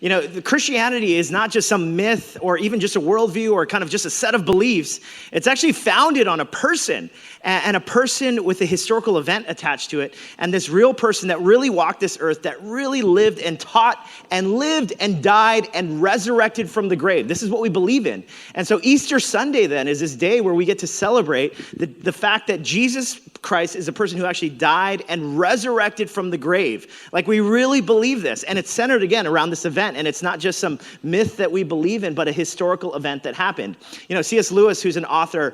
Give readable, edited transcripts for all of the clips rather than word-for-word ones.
You know, Christianity is not just some myth or even just a worldview or kind of just a set of beliefs. It's actually founded on a person and a person with a historical event attached to it. And this real person that really walked this earth, that really lived and taught and lived and died and resurrected from the grave. This is what we believe in. And so Easter Sunday then is this day where we get to celebrate the fact that Jesus Christ is a person who actually died and resurrected from the grave. Like, we really believe this. And it's centered again around this event. And it's not just some myth that we believe in, but a historical event that happened. You know, C.S. Lewis, who's an author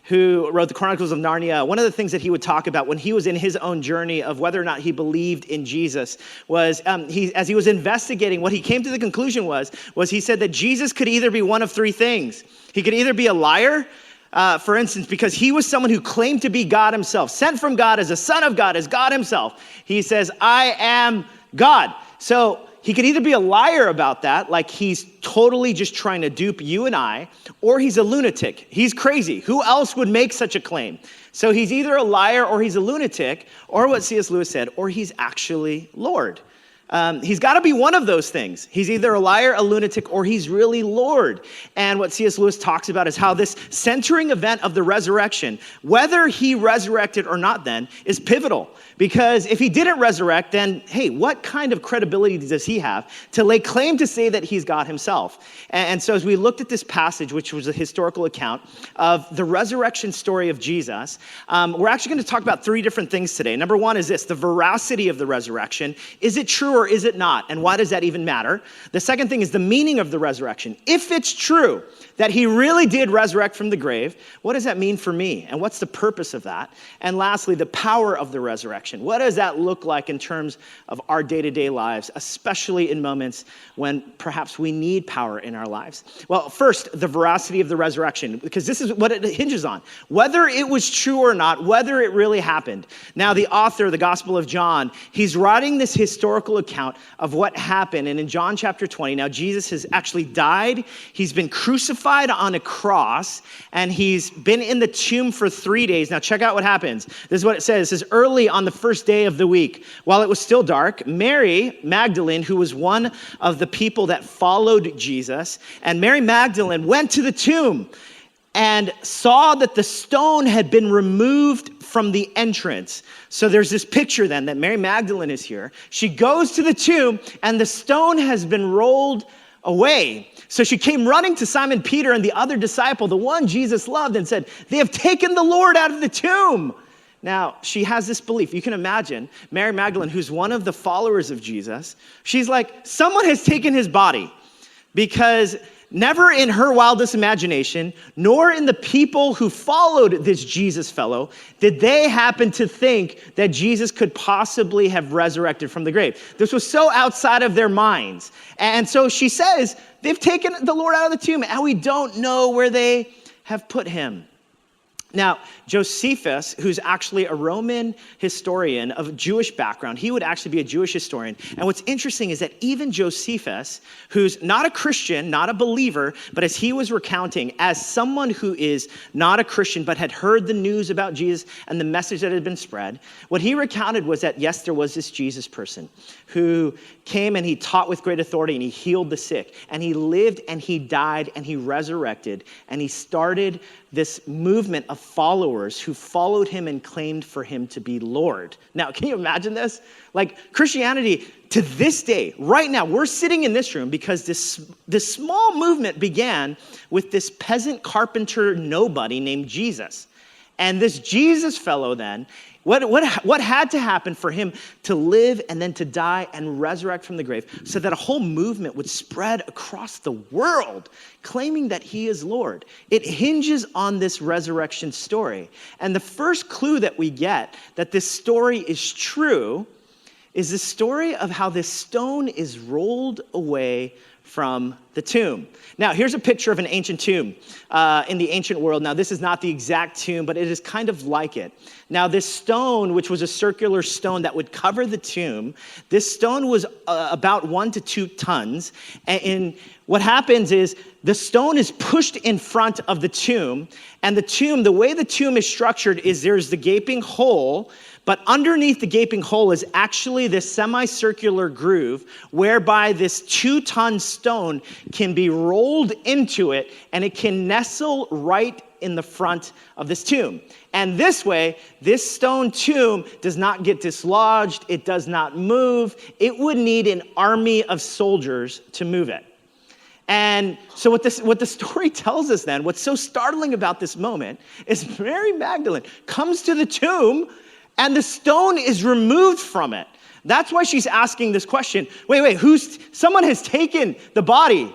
who wrote the Chronicles of Narnia, one of the things that he would talk about when he was in his own journey of whether or not he believed in Jesus was as he was investigating, what he came to the conclusion was he said that Jesus could either be one of three things. He could either be a liar, for instance, because he was someone who claimed to be God himself, sent from God as a son of God, as God himself. He says, I am God. So he could either be a liar about that, like he's totally just trying to dupe you and I, or he's a lunatic. He's crazy. Who else would make such a claim? So he's either a liar or he's a lunatic, or what C.S. Lewis said, or he's actually Lord. He's got to be one of those things. He's either a liar, a lunatic, or he's really Lord. And what C.S. Lewis talks about is how this centering event of the resurrection, whether he resurrected or not then, is pivotal. Because if he didn't resurrect, then, hey, what kind of credibility does he have to lay claim to say that he's God himself? And so as we looked at this passage, which was a historical account of the resurrection story of Jesus, we're actually going to talk about three different things today. Number one is this, the veracity of the resurrection. Is it true or is it not? And why does that even matter? The second thing is the meaning of the resurrection. If it's true that he really did resurrect from the grave, what does that mean for me? And what's the purpose of that? And lastly, the power of the resurrection. What does that look like in terms of our day-to-day lives, especially in moments when perhaps we need power in our lives? Well, first, the veracity of the resurrection, because this is what it hinges on. Whether it was true or not, whether it really happened. Now, the author of the Gospel of John, he's writing this historical account of what happened. And in John chapter 20, now Jesus has actually died. He's been crucified on a cross, and he's been in the tomb for 3 days. Now, check out what happens. This is what it says. It says, early on the first day of the week, while it was still dark, Mary Magdalene, who was one of the people that followed Jesus, and Mary Magdalene went to the tomb and saw that the stone had been removed from the entrance. So there's this picture then that Mary Magdalene is here. She goes to the tomb and the stone has been rolled away. So she came running to Simon Peter and the other disciple, the one Jesus loved, and said, they have taken the Lord out of the tomb. Now, she has this belief. You can imagine Mary Magdalene, who's one of the followers of Jesus. She's like, someone has taken his body, because never in her wildest imagination, nor in the people who followed this Jesus fellow, did they happen to think that Jesus could possibly have resurrected from the grave. This was so outside of their minds. And so she says, they've taken the Lord out of the tomb, and we don't know where they have put him. Now, Josephus, who's actually a Roman historian of Jewish background, he would actually be a Jewish historian. And what's interesting is that even Josephus, who's not a Christian, not a believer, but as he was recounting, as someone who is not a Christian, but had heard the news about Jesus and the message that had been spread, what he recounted was that, yes, there was this Jesus person who came and he taught with great authority and he healed the sick and he lived and he died and he resurrected and he started this movement of followers who followed him and claimed for him to be Lord. Now, can you imagine this? Like, Christianity to this day, right now, we're sitting in this room because this small movement began with this peasant carpenter nobody named Jesus. And this Jesus fellow then, what had to happen for him to live and then to die and resurrect from the grave so that a whole movement would spread across the world claiming that he is Lord? It hinges on this resurrection story. And the first clue that we get that this story is true is the story of how this stone is rolled away from the tomb. Now, here's a picture of an ancient tomb in the ancient world. Now, this is not the exact tomb, but it is kind of like it. Now, this stone, which was a circular stone that would cover the tomb, this stone was about 1 to 2 tons. And what happens is the stone is pushed in front of the tomb, and the tomb, the way the tomb is structured is there's the gaping hole, But underneath the gaping hole is actually this semicircular groove whereby this 2-ton stone can be rolled into it and it can nestle right in the front of this tomb. And this way, this stone tomb does not get dislodged. It does not move. It would need an army of soldiers to move it. And so what the story tells us then, what's so startling about this moment is Mary Magdalene comes to the tomb and the stone is removed from it. That's why she's asking this question. Wait, someone has taken the body.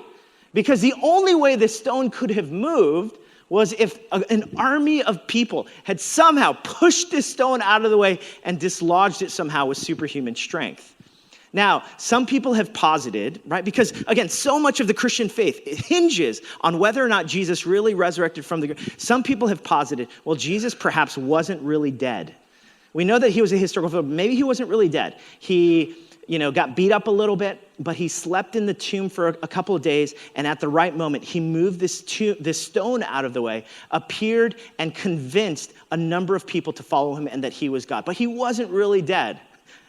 Because the only way this stone could have moved was if an army of people had somehow pushed this stone out of the way and dislodged it somehow with superhuman strength. Now, some people have posited, right, because again, so much of the Christian faith hinges on whether or not Jesus really resurrected from the grave. Some people have posited, well, Jesus perhaps wasn't really dead. We know that he was a historical figure, but maybe he wasn't really dead. He, got beat up a little bit, but he slept in the tomb for a couple of days, and at the right moment, he moved this stone out of the way, appeared, and convinced a number of people to follow him and that he was God. But he wasn't really dead.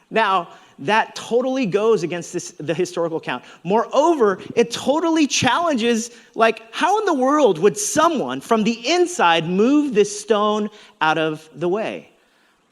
Now, that totally goes against the historical account. Moreover, it totally challenges, how in the world would someone from the inside move this stone out of the way?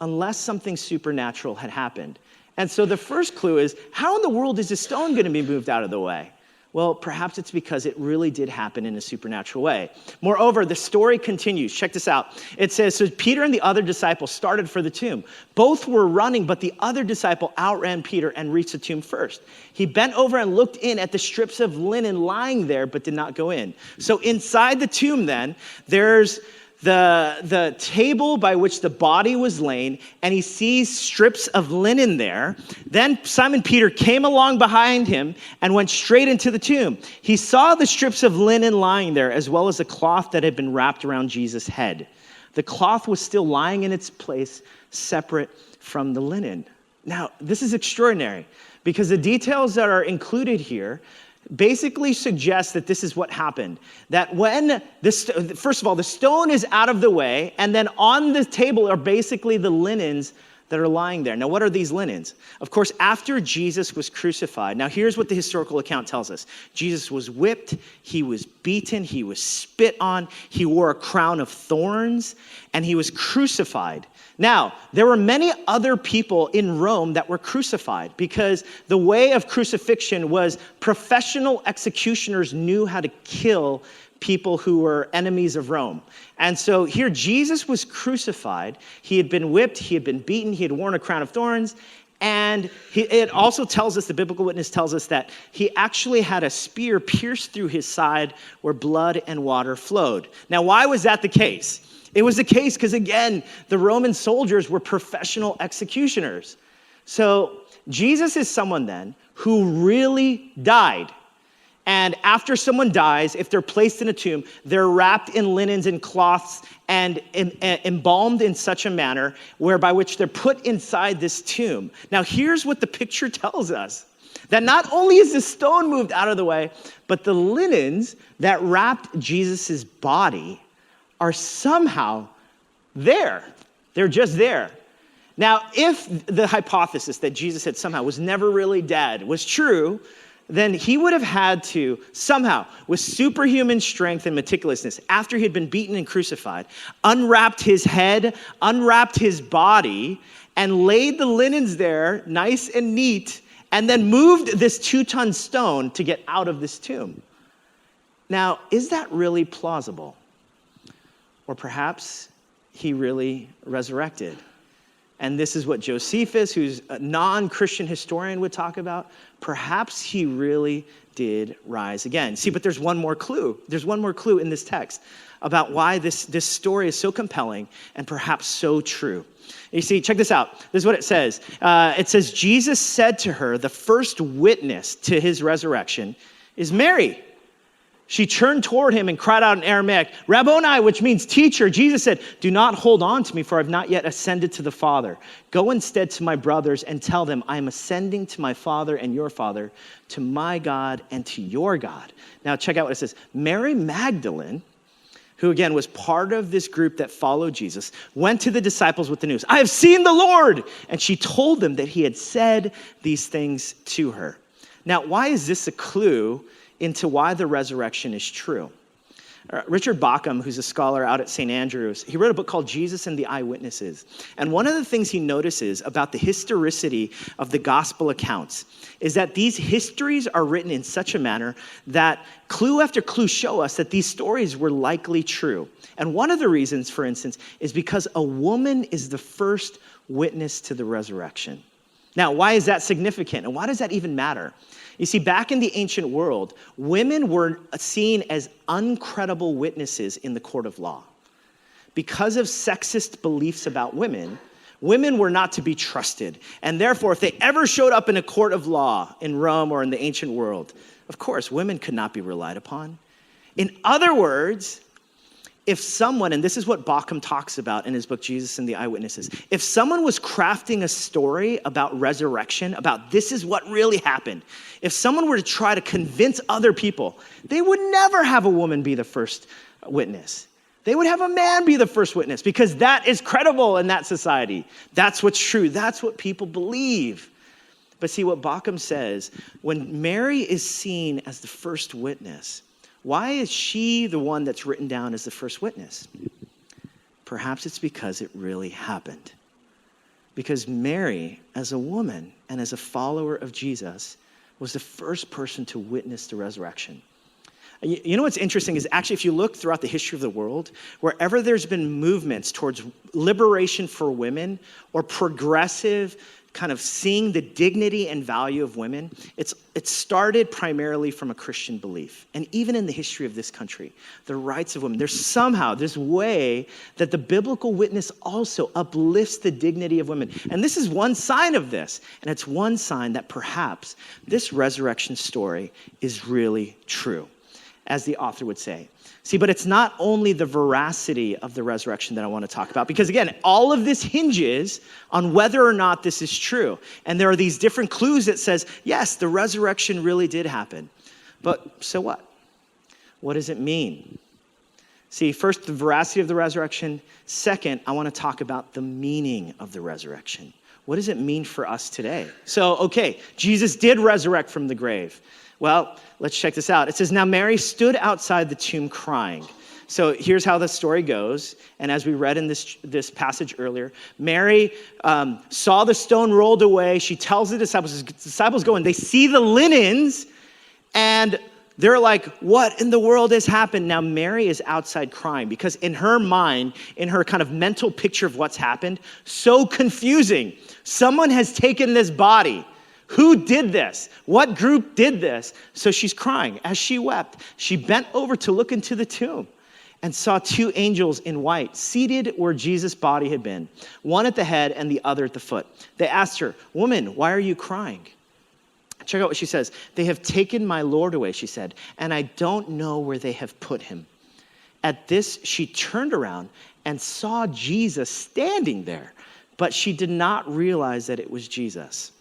Unless something supernatural had happened. And so the first clue is, how in the world is this stone going to be moved out of the way? Well, perhaps it's because it really did happen in a supernatural way. Moreover, the story continues. Check this out. It says, so Peter and the other disciple started for the tomb. Both were running, but the other disciple outran Peter and reached the tomb first. He bent over and looked in at the strips of linen lying there, but did not go in. So inside the tomb then, there's the table by which the body was laid, and he sees strips of linen there. Then Simon Peter came along behind him and went straight into the tomb. He saw the strips of linen lying there, as well as the cloth that had been wrapped around Jesus' head. The cloth was still lying in its place, separate from the linen. Now, this is extraordinary, because the details that are included here basically suggests that this is what happened. That when, first of all, the stone is out of the way, and then on the table are basically the linens that are lying there. Now, what are these linens? Of course, after Jesus was crucified, now here's what the historical account tells us. Jesus was whipped, he was beaten, he was spit on, he wore a crown of thorns, and he was crucified. Now, there were many other people in Rome that were crucified because the way of crucifixion was professional executioners knew how to kill people who were enemies of Rome. And so here Jesus was crucified. He had been whipped, he had been beaten, he had worn a crown of thorns. And it also tells us, the biblical witness tells us that he actually had a spear pierced through his side where blood and water flowed. Now, why was that the case? It was the case because, again, the Roman soldiers were professional executioners. So Jesus is someone then who really died. And after someone dies, if they're placed in a tomb, they're wrapped in linens and cloths and embalmed in such a manner whereby which they're put inside this tomb. Now, here's what the picture tells us. That not only is the stone moved out of the way, but the linens that wrapped Jesus' body are somehow there. They're just there. Now, if the hypothesis that Jesus had somehow was never really dead was true, then he would have had to somehow, with superhuman strength and meticulousness, after he had been beaten and crucified, unwrapped his head, unwrapped his body, and laid the linens there nice and neat, and then moved this 2-ton stone to get out of this tomb. Now, is that really plausible? Or perhaps he really resurrected. And this is what Josephus, who's a non-Christian historian, would talk about. Perhaps he really did rise again. See, but there's one more clue. There's one more clue in this text about why this story is so compelling and perhaps so true. You see, check this out. This is what it says. It says, Jesus said to her, the first witness to his resurrection is Mary. She turned toward him and cried out in Aramaic, Rabboni, which means teacher. Jesus said, do not hold on to me, for I have not yet ascended to the Father. Go instead to my brothers and tell them, I am ascending to my Father and your Father, to my God and to your God. Now check out what it says. Mary Magdalene, who again was part of this group that followed Jesus, went to the disciples with the news. I have seen the Lord. And she told them that he had said these things to her. Now, why is this a clue into why the resurrection is true? Richard Bauckham, who's a scholar out at St. Andrews, he wrote a book called Jesus and the Eyewitnesses. And one of the things he notices about the historicity of the gospel accounts is that these histories are written in such a manner that clue after clue show us that these stories were likely true. And one of the reasons, for instance, is because a woman is the first witness to the resurrection. Now, why is that significant? And why does that even matter? You see, back in the ancient world, women were seen as uncredible witnesses in the court of law. Because of sexist beliefs about women, women were not to be trusted. And therefore, if they ever showed up in a court of law in Rome or in the ancient world, of course, women could not be relied upon. In other words, if someone, and this is what Bauckham talks about in his book, Jesus and the Eyewitnesses, if someone was crafting a story about resurrection, about this is what really happened, if someone were to try to convince other people, they would never have a woman be the first witness. They would have a man be the first witness because that is credible in that society. That's what's true. That's what people believe. But see, what Bauckham says, when Mary is seen as the first witness, why is she the one that's written down as the first witness? Perhaps it's because it really happened. Because Mary, as a woman and as a follower of Jesus, was the first person to witness the resurrection. You know what's interesting is actually if you look throughout the history of the world, wherever there's been movements towards liberation for women or progressive kind of seeing the dignity and value of women, it started primarily from a Christian belief. And even in the history of this country, the rights of women, there's somehow this way that the biblical witness also uplifts the dignity of women. And this is one sign of this. And it's one sign that perhaps this resurrection story is really true, as the author would say. See, but it's not only the veracity of the resurrection that I want to talk about, because again, all of this hinges on whether or not this is true. And there are these different clues that says, yes, the resurrection really did happen. But so what? What does it mean? See, first, the veracity of the resurrection. Second, I want to talk about the meaning of the resurrection. What does it mean for us today? So, okay, Jesus did resurrect from the grave. Well, let's check this out. It says, now Mary stood outside the tomb crying. So here's how the story goes. And as we read in this passage earlier, Mary saw the stone rolled away. She tells the disciples go and they see the linens and they're like, what in the world has happened? Now Mary is outside crying because in her mind, in her kind of mental picture of what's happened, so confusing. Someone has taken this body. Who did this? What group did this? So she's crying. As she wept, she bent over to look into the tomb and saw two angels in white seated where Jesus' body had been, one at the head and the other at the foot. They asked her, woman, why are you crying? Check out what she says. They have taken my Lord away, she said, and I don't know where they have put him. At this, she turned around and saw Jesus standing there, but she did not realize that it was Jesus.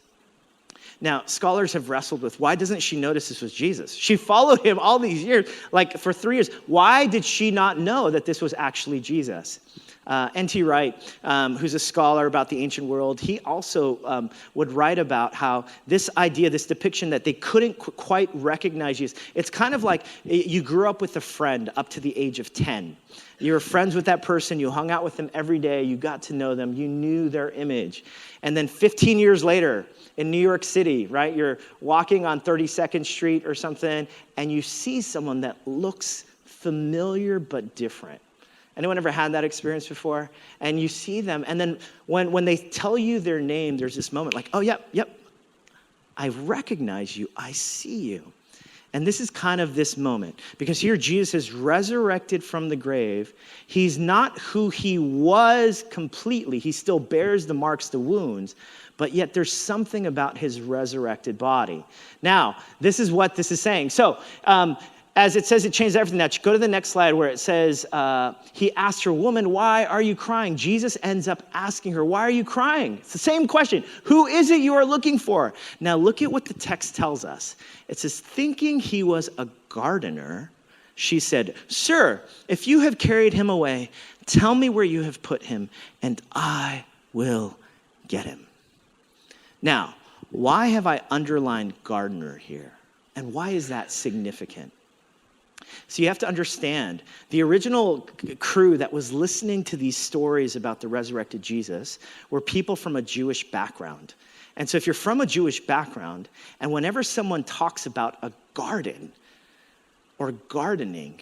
Now, scholars have wrestled with why doesn't she notice this was Jesus? She followed him all these years, like for 3 years. Why did she not know that this was actually Jesus? N.T. Wright, who's a scholar about the ancient world, he also would write about how this idea, this depiction that they couldn't quite recognize Jesus, it's kind of like you grew up with a friend up to the age of 10. You were friends with that person, you hung out with them every day, you got to know them, you knew their image. And then 15 years later, in New York City, right, you're walking on 32nd Street or something, and you see someone that looks familiar but different. Anyone ever had that experience before? And you see them, and then when they tell you their name, there's this moment like, oh, yep, I recognize you, I see you. And this is kind of this moment, because here Jesus is resurrected from the grave. He's not who he was completely. He still bears the marks, the wounds, but yet there's something about his resurrected body. Now, this is what this is saying. So, as it says, it changed everything. Now, go to the next slide where it says, he asked her, woman, why are you crying? Jesus ends up asking her, why are you crying? It's the same question. Who is it you are looking for? Now, look at what the text tells us. It says, thinking he was a gardener, She said, "Sir, if you have carried him away, tell me where you have put him, and I will get him." Now, why have I underlined gardener here? And why is that significant? So you have to understand, the original crew that was listening to these stories about the resurrected Jesus were people from a Jewish background. And so if you're from a Jewish background, and whenever someone talks about a garden or gardening,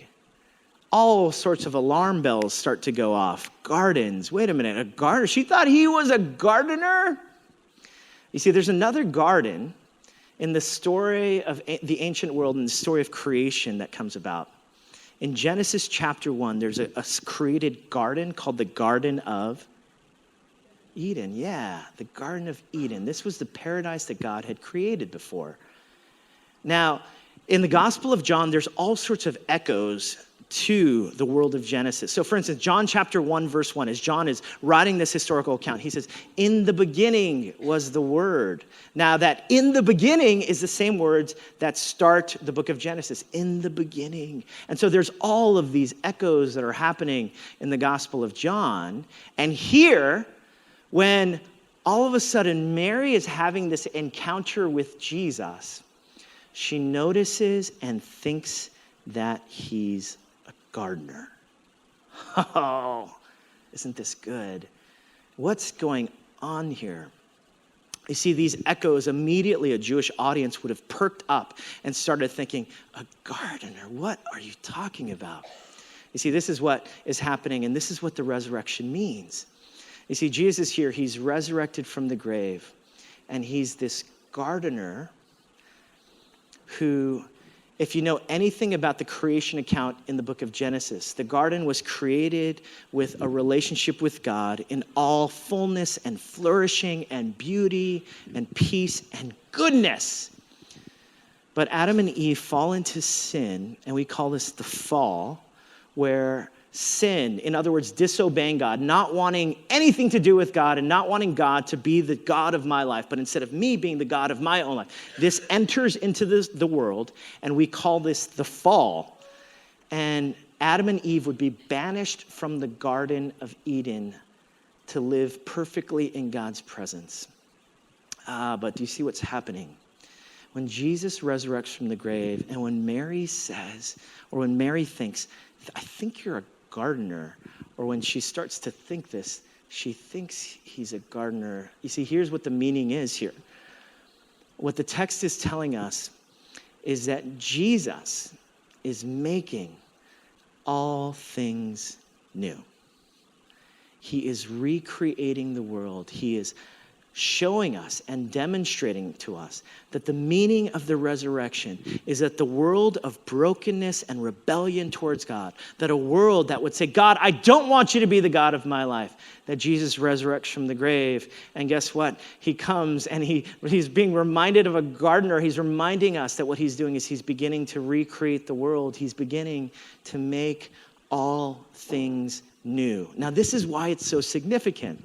all sorts of alarm bells start to go off. Gardens, wait a minute, a gardener? She thought he was a gardener? You see, there's another garden in the story of the ancient world and the story of creation that comes about. In Genesis chapter 1, there's a created garden called the Garden of Eden. Yeah, the Garden of Eden. This was the paradise that God had created before. Now, in the Gospel of John, there's all sorts of echoes to the world of Genesis. So for instance, John chapter 1, verse 1, as John is writing this historical account, he says, "In the beginning was the Word." Now that "in the beginning" is the same words that start the book of Genesis, in the beginning. And so there's all of these echoes that are happening in the Gospel of John. And here, when all of a sudden Mary is having this encounter with Jesus, she notices and thinks that he's a gardener. Oh, isn't this good? What's going on here? You see, these echoes, immediately a Jewish audience would have perked up and started thinking, "A gardener? What are you talking about?" You see, this is what is happening, and this is what the resurrection means. You see, Jesus here, he's resurrected from the grave, and he's this gardener who, if you know anything about the creation account in the book of Genesis, the garden was created with a relationship with God in all fullness and flourishing and beauty and peace and goodness. But Adam and Eve fall into sin, and we call this the fall, where sin, in other words, disobeying God, not wanting anything to do with God and not wanting God to be the God of my life, but instead of me being the God of my own life, this enters into the world, and we call this the fall. And Adam and Eve would be banished from the Garden of Eden to live perfectly in God's presence. But do you see what's happening? When Jesus resurrects from the grave, and when Mary says, or when Mary thinks, "I think you're a gardener," or when she starts to think this, she thinks he's a gardener. You see, here's what the meaning is here. What the text is telling us is that Jesus is making all things new. He is recreating the world. He is showing us and demonstrating to us that the meaning of the resurrection is that the world of brokenness and rebellion towards God, that a world that would say, "God, I don't want you to be the God of my life," that Jesus resurrects from the grave. And guess what? He comes and he's being reminded of a gardener. He's reminding us that what he's doing is he's beginning to recreate the world. He's beginning to make all things new. Now, this is why it's so significant.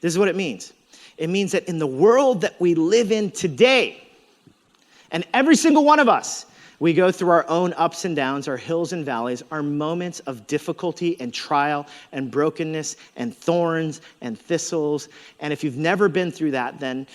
This is what it means. It means that in the world that we live in today, and every single one of us, we go through our own ups and downs, our hills and valleys, our moments of difficulty and trial and brokenness and thorns and thistles. And if you've never been through that, then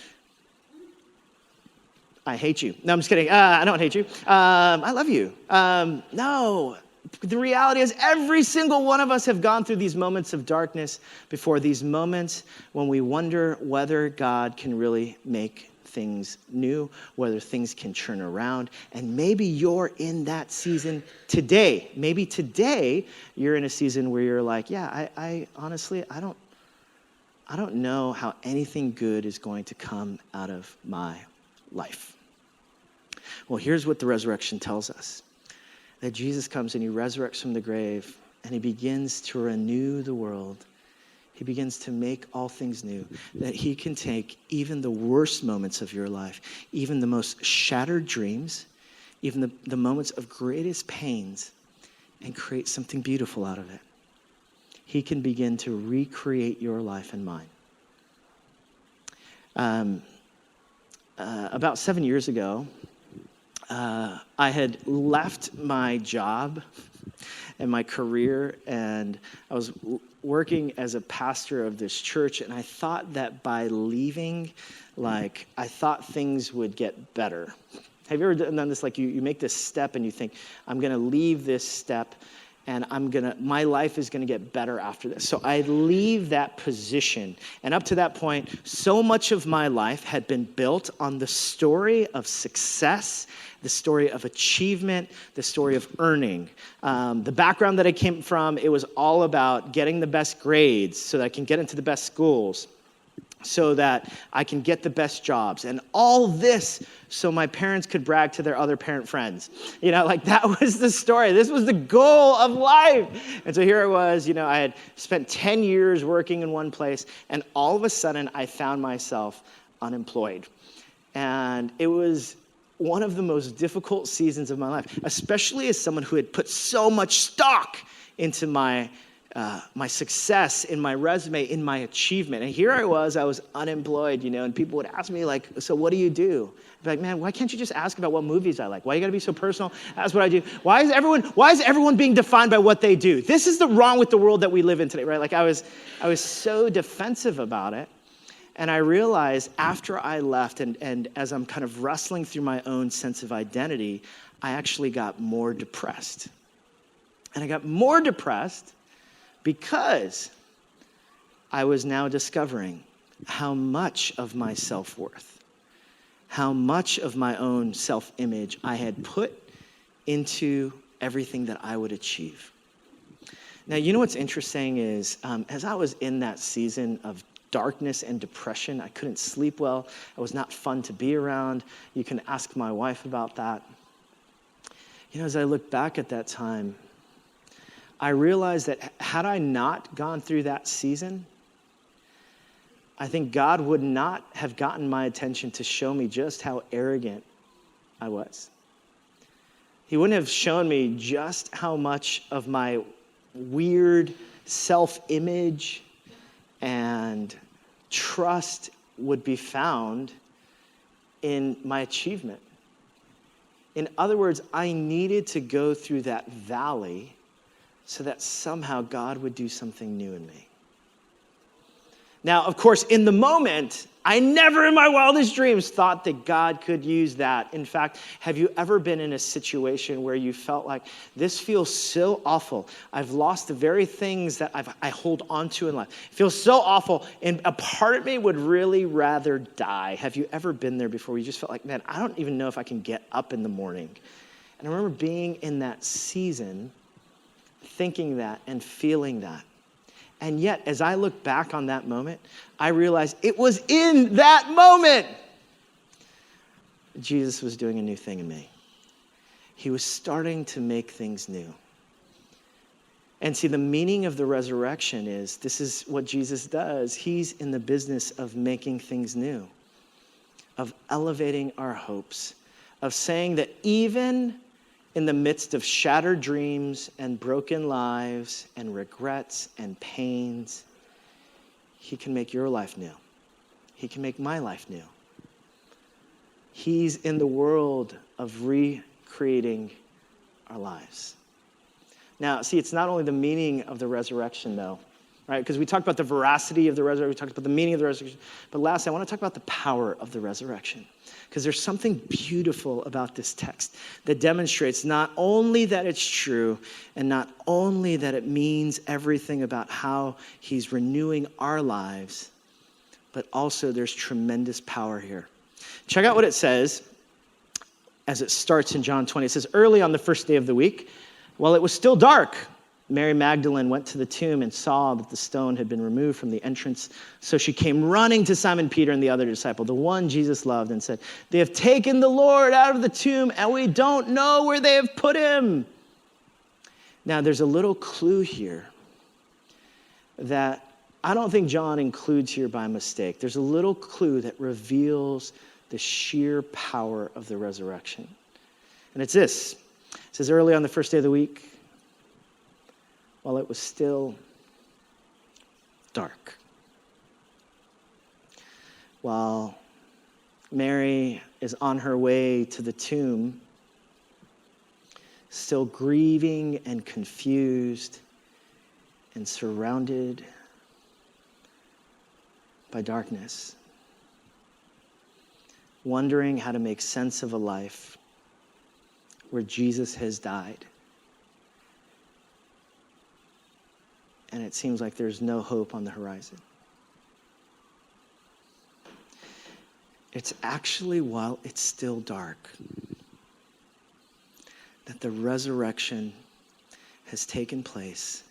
I hate you. No, I'm just kidding. I don't hate you. I love you. No. The reality is every single one of us have gone through these moments of darkness before, these moments when we wonder whether God can really make things new, whether things can turn around. And maybe you're in that season today. Maybe today you're in a season where you're like, yeah, I honestly, I don't know how anything good is going to come out of my life. Well, here's what the resurrection tells us. That Jesus comes and he resurrects from the grave and he begins to renew the world. He begins to make all things new. That he can take even the worst moments of your life, even the most shattered dreams, even the moments of greatest pains, and create something beautiful out of it. He can begin to recreate your life and mine. About 7 years ago, I had left my job and my career, and I was working as a pastor of this church, and I thought that by leaving, I thought things would get better. Have you ever done this? You make this step and you think, I'm gonna leave this step and my life is gonna get better after this. So I leave that position. And up to that point, so much of my life had been built on the story of success, the story of achievement, the story of earning. The background that I came from, it was all about getting the best grades so that I can get into the best schools, so that I can get the best jobs, and all this so my parents could brag to their other parent friends. That was the story. This was the goal of life. And so here I was, I had spent 10 years working in one place, and all of a sudden I found myself unemployed. And it was one of the most difficult seasons of my life, especially as someone who had put so much stock into my success, in my resume, in my achievement. And here I was unemployed, and people would ask me so what do you do? I'd be like, man, why can't you just ask about what movies I like? Why you gotta be so personal? That's what I do. Why is everyone being defined by what they do? This is the wrong with the world that we live in today, right? I was so defensive about it. And I realized after I left and as I'm kind of wrestling through my own sense of identity, I actually got more depressed. And I got more depressed because I was now discovering how much of my self-worth, how much of my own self-image I had put into everything that I would achieve. Now, what's interesting is as I was in that season of darkness and depression, I couldn't sleep well. I was not fun to be around. You can ask my wife about that. As I look back at that time, I realized that had I not gone through that season, I think God would not have gotten my attention to show me just how arrogant I was. He wouldn't have shown me just how much of my weird self-image and trust would be found in my achievement. In other words, I needed to go through that valley so that somehow God would do something new in me. Now, of course, in the moment, I never in my wildest dreams thought that God could use that. In fact, have you ever been in a situation where you felt like, this feels so awful. I've lost the very things that I hold on to in life. It feels so awful, and a part of me would really rather die. Have you ever been there before where you just felt like, man, I don't even know if I can get up in the morning? And I remember being in that season, thinking that and feeling that. And yet, as I look back on that moment, I realized it was in that moment Jesus was doing a new thing in me. He was starting to make things new. And see, the meaning of the resurrection is, this is what Jesus does. He's in the business of making things new, of elevating our hopes, of saying that even in the midst of shattered dreams and broken lives and regrets and pains, he can make your life new. He can make my life new. He's in the world of recreating our lives. Now, see, it's not only the meaning of the resurrection, though, right? Because we talked about the veracity of the resurrection, we talked about the meaning of the resurrection, but lastly, I want to talk about the power of the resurrection. Because there's something beautiful about this text that demonstrates not only that it's true and not only that it means everything about how he's renewing our lives, but also there's tremendous power here. Check out what it says as it starts in John 20. It says, early on the first day of the week, while it was still dark, Mary Magdalene went to the tomb and saw that the stone had been removed from the entrance. So she came running to Simon Peter and the other disciple, the one Jesus loved, and said, they have taken the Lord out of the tomb, and we don't know where they have put him. Now, there's a little clue here that I don't think John includes here by mistake. There's a little clue that reveals the sheer power of the resurrection. And it's this. It says, early on the first day of the week, while it was still dark, while Mary is on her way to the tomb, still grieving and confused and surrounded by darkness, wondering how to make sense of a life where Jesus has died. And it seems like there's no hope on the horizon. It's actually while it's still dark that the resurrection has taken place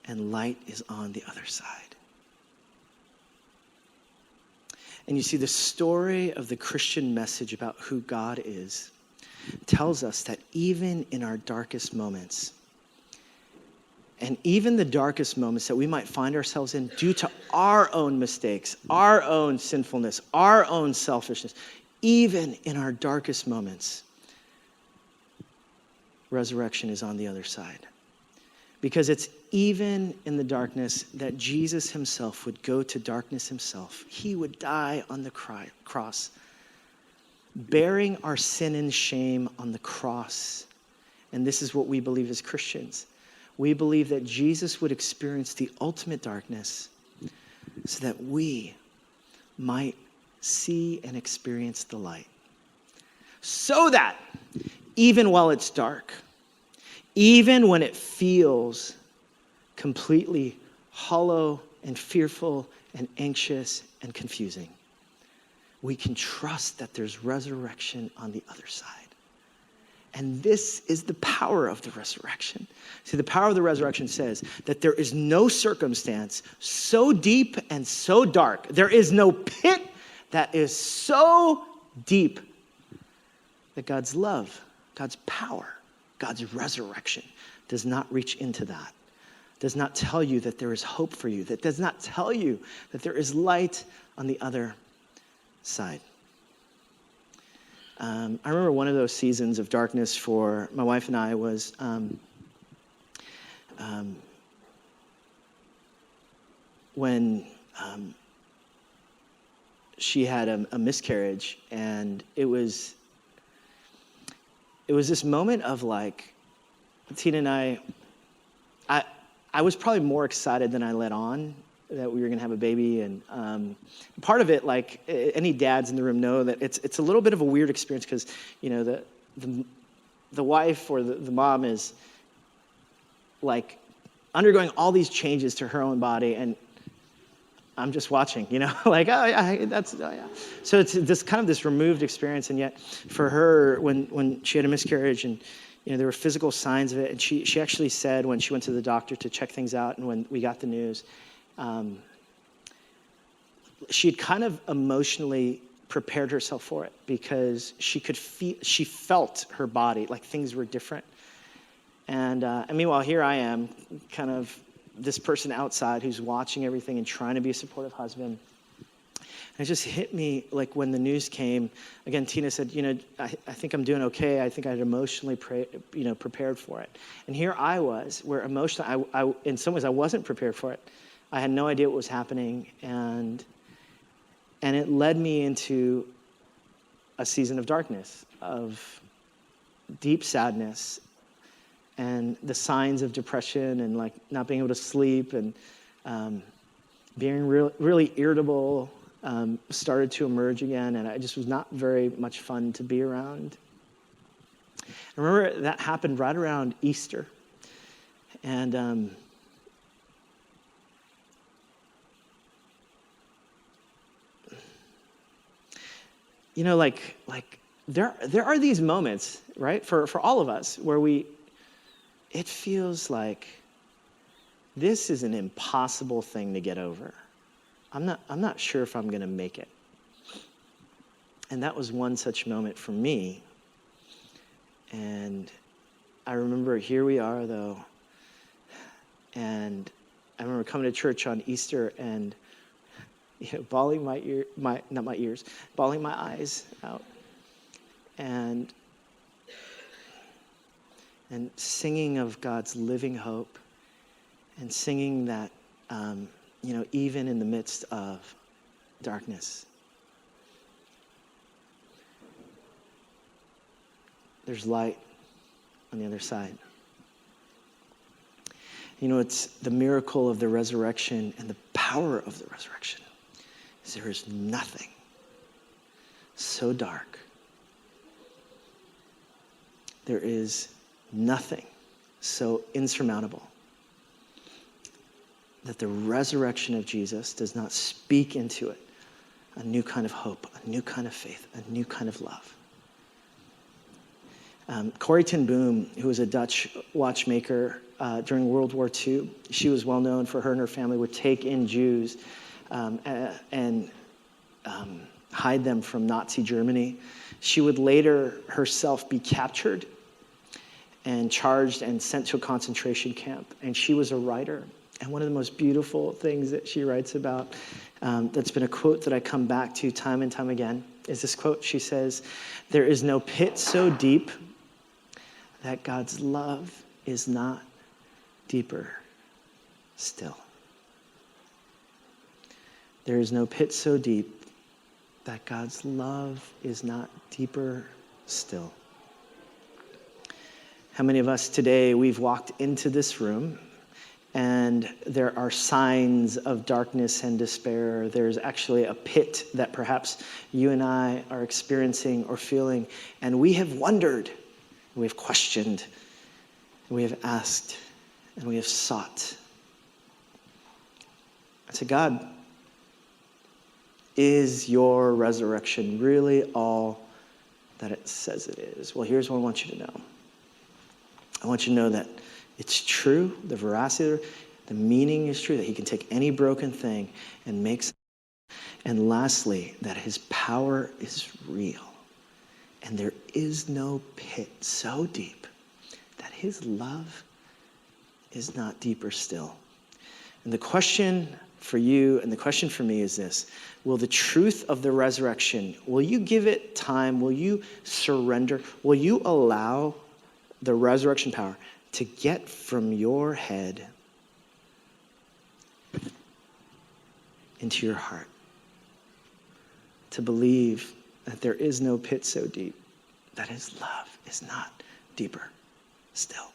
and light is on the other side. And you see, the story of the Christian message about who God is tells us that even in our darkest moments, and even the darkest moments that we might find ourselves in due to our own mistakes, our own sinfulness, our own selfishness, even in our darkest moments, resurrection is on the other side. Because it's even in the darkness that Jesus himself would go to darkness himself. He would die on the cross, bearing our sin and shame on the cross. And this is what we believe as Christians. We believe that Jesus would experience the ultimate darkness so that we might see and experience the light. So that even while it's dark, even when it feels completely hollow and fearful and anxious and confusing, we can trust that there's resurrection on the other side. And this is the power of the resurrection. See, the power of the resurrection says that there is no circumstance so deep and so dark. There is no pit that is so deep that God's love, God's power, God's resurrection does not reach into that, does not tell you that there is hope for you, that does not tell you that there is light on the other side. I remember one of those seasons of darkness for my wife and I was when she had a miscarriage, and it was this moment of like, Tina and I was probably more excited than I let on that we were going to have a baby. And part of it, like any dads in the room know that it's a little bit of a weird experience because, you know, the wife or the mom is like undergoing all these changes to her own body, and I'm just watching, you know, like, oh yeah. So it's this removed experience. And yet for her, when she had a miscarriage and, you know, there were physical signs of it, and she actually said when she went to the doctor to check things out and when we got the news, she had kind of emotionally prepared herself for it because she felt her body, like things were different. And meanwhile, here I am, kind of this person outside who's watching everything and trying to be a supportive husband. And it just hit me, like when the news came, again, Tina said, you know, I think I'm doing okay. I think I had emotionally prepared for it. And here I was, where emotionally, I in some ways, I wasn't prepared for it. I had no idea what was happening, and it led me into a season of darkness, of deep sadness, and the signs of depression, and like not being able to sleep, and being really irritable started to emerge again, and it just was not very much fun to be around. I remember that happened right around Easter, and you know, like there are these moments, right, for all of us where it feels like this is an impossible thing to get over. I'm not sure if I'm going to make it. And that was one such moment for me. And I remember here we are, though, and I remember coming to church on Easter and, you know, bawling bawling my eyes out, and singing of God's living hope, and singing that, you know, even in the midst of darkness, there's light on the other side. You know, it's the miracle of the resurrection and the power of the resurrection is there is nothing so dark. There is nothing so insurmountable that the resurrection of Jesus does not speak into it a new kind of hope, a new kind of faith, a new kind of love. Corrie ten Boom, who was a Dutch watchmaker during World War II, she was well known for her and her family would take in Jews and hide them from Nazi Germany. She would later herself be captured and charged and sent to a concentration camp. And she was a writer. And one of the most beautiful things that she writes about, that's been a quote that I come back to time and time again, is this quote. She says, "There is no pit so deep that God's love is not deeper still." There is no pit so deep that God's love is not deeper still. How many of us today, we've walked into this room and there are signs of darkness and despair. There's actually a pit that perhaps you and I are experiencing or feeling, and we have wondered, we have questioned, we have asked, and we have sought. I said, God, is your resurrection really all that it says it is? Well, here's what I want you to know. I want you to know that it's true, the veracity, the meaning is true, that he can take any broken thing and make sense. And lastly, that his power is real. And there is no pit so deep that his love is not deeper still. And the question for you and the question for me is this: will the truth of the resurrection, will you give it time? Will you surrender? Will you allow the resurrection power to get from your head into your heart? To believe that there is no pit so deep that his love is not deeper still.